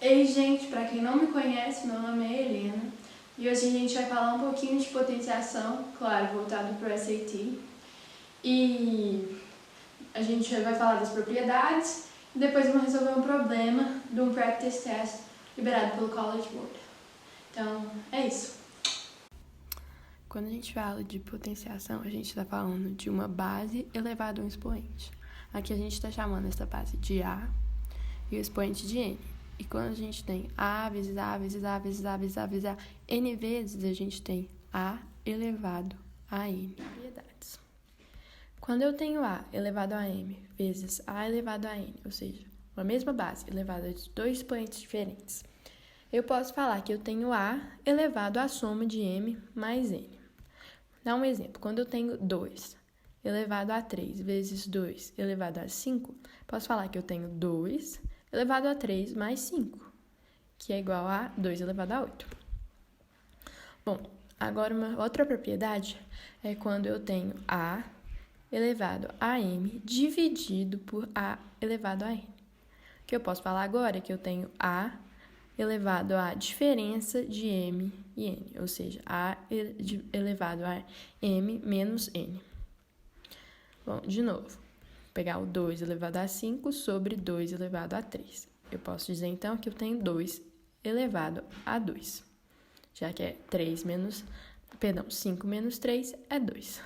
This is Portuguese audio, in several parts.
Ei, gente, para quem não me conhece, meu nome é Helena e hoje a gente vai falar um pouquinho de potenciação, claro, voltado para o SAT. E a gente vai falar das propriedades e depois vamos resolver um problema de um practice test liberado pelo College Board. Então, é isso. Quando a gente fala de potenciação, a gente está falando de uma base elevada a um expoente. Aqui a gente está chamando essa base de A e o expoente de N. E quando a gente tem A vezes A vezes A vezes A vezes A vezes A, N vezes a gente tem A elevado a N propriedades. Quando eu tenho A elevado a M vezes A elevado a N, ou seja, uma mesma base elevada de dois expoentes diferentes, eu posso falar que eu tenho A elevado à soma de M mais N. Dá um exemplo. Quando eu tenho 2 elevado a 3 vezes 2 elevado a 5, posso falar que eu tenho 2 elevado a 3 mais 5, que é igual a 2 elevado a 8. Bom, agora uma outra propriedade é quando eu tenho A elevado a M dividido por A elevado a N. O que eu posso falar agora é que eu tenho A elevado à diferença de M e N, ou seja, A elevado a M menos N. Bom, de novo, vou pegar o 2 elevado a 5 sobre 2 elevado a 3. Eu posso dizer, então, que eu tenho 2 elevado a 2, já que é 5 menos 3 é 2.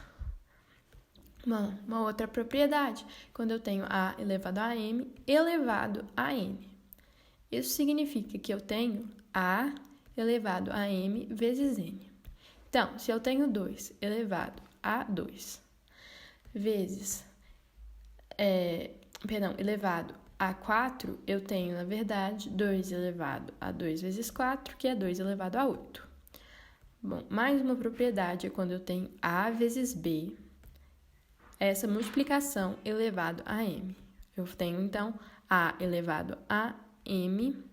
Bom, uma outra propriedade, quando eu tenho A elevado a M elevado a N. Isso significa que eu tenho A elevado a M vezes N. Então, se eu tenho 2 elevado a 2 vezes, elevado a 4, eu tenho, na verdade, 2 elevado a 2 vezes 4, que é 2 elevado a 8. Bom, mais uma propriedade é quando eu tenho A vezes B, essa multiplicação elevado a M. Eu tenho, então, A elevado a M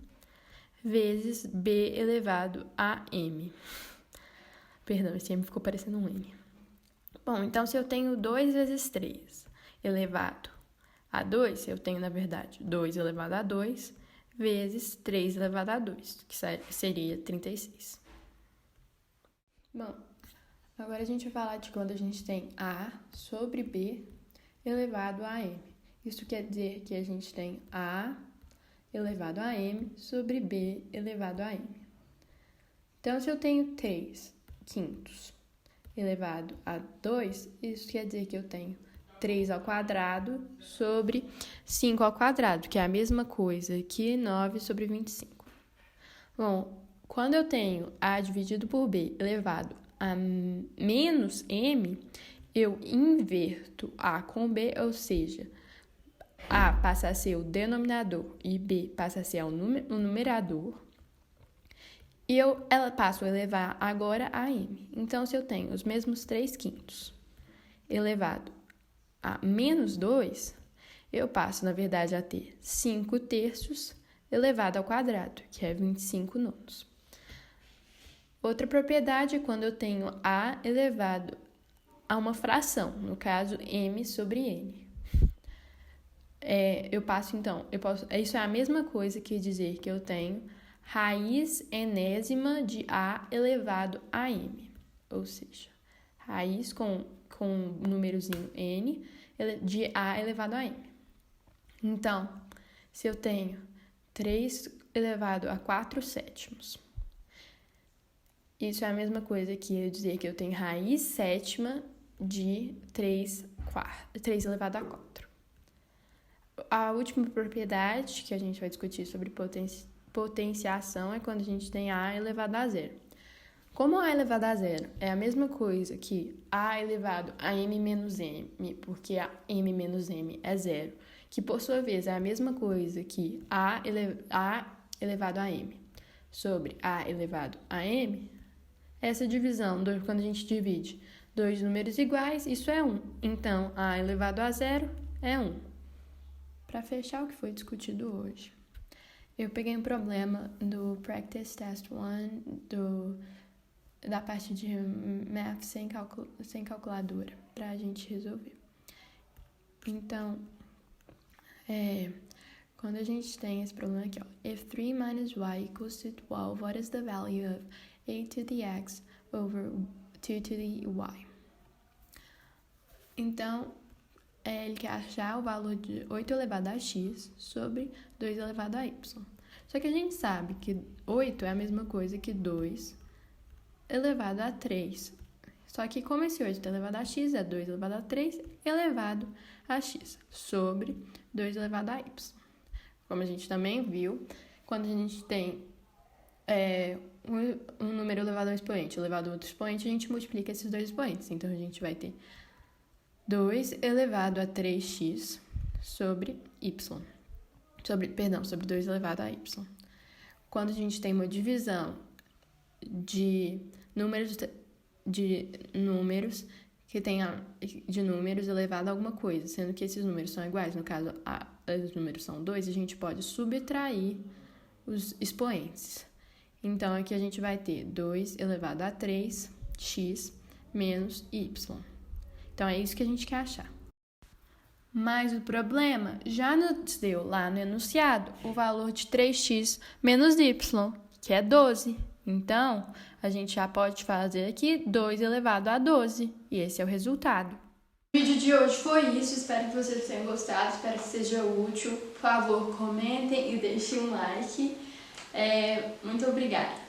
vezes B elevado a M. Perdão, esse M ficou parecendo um N. Bom, então se eu tenho 2 vezes 3 elevado a 2, eu tenho, na verdade, 2 elevado a 2 vezes 3 elevado a 2, que seria 36. Bom, agora a gente vai falar de quando a gente tem A sobre B elevado a M. Isso quer dizer que a gente tem A elevado a M sobre B elevado a M. Então, se eu tenho 3 quintos elevado a 2, isso quer dizer que eu tenho 3 ao quadrado sobre 5 ao quadrado, que é a mesma coisa que 9 sobre 25. Bom, quando eu tenho A dividido por B elevado a menos M, eu inverto A com B, ou seja, A passa a ser o denominador e B passa a ser o numerador. E ela passa a elevar agora a M. Então, se eu tenho os mesmos 3 quintos elevado a menos 2, eu passo, na verdade, a ter 5 terços elevado ao quadrado, que é 25 nonos. Outra propriedade é quando eu tenho A elevado a uma fração, no caso, M sobre N. Isso é a mesma coisa que dizer que eu tenho raiz enésima de A elevado a M, ou seja, raiz com númerozinho N de A elevado a M. Então, se eu tenho 3 elevado a 4 sétimos, isso é a mesma coisa que eu dizer que eu tenho raiz sétima de 3 elevado a 4. A última propriedade que a gente vai discutir sobre potenciação é quando a gente tem A elevado a zero. Como A elevado a zero é a mesma coisa que A elevado a M menos M, porque a M menos M é zero, que por sua vez é a mesma coisa que A elevado a M sobre A elevado a M, essa divisão, quando a gente divide dois números iguais, isso é 1. Então, A elevado a zero é 1. Para fechar o que foi discutido hoje, eu peguei um problema do Practice Test 1, da parte de Math sem calculadora, para a gente resolver. Então, Quando a gente tem esse problema aqui, ó. If 3 minus y equals to 12, what is the value of a to the x over 2 to the y? Então, ele quer achar o valor de 8 elevado a x sobre 2 elevado a y. Só que a gente sabe que 8 é a mesma coisa que 2 elevado a 3. Só que como esse 8 elevado a x é 2 elevado a 3 elevado a x sobre 2 elevado a y. Como a gente também viu, quando a gente tem um número elevado a um expoente elevado a outro expoente, a gente multiplica esses dois expoentes. Então, a gente vai ter 2 elevado a 3x sobre y. Sobre 2 elevado a y. Quando a gente tem uma divisão de números que tenha de números elevado a alguma coisa, sendo que esses números são iguais, no caso, os números são 2, a gente pode subtrair os expoentes. Então, aqui a gente vai ter 2 elevado a 3x menos y. Então, é isso que a gente quer achar. Mas o problema já nos deu lá no enunciado o valor de 3x menos y, que é 12. Então, a gente já pode fazer aqui 2 elevado a 12. E esse é o resultado. O vídeo de hoje foi isso. Espero que vocês tenham gostado. Espero que seja útil. Por favor, comentem e deixem um like. Muito obrigada.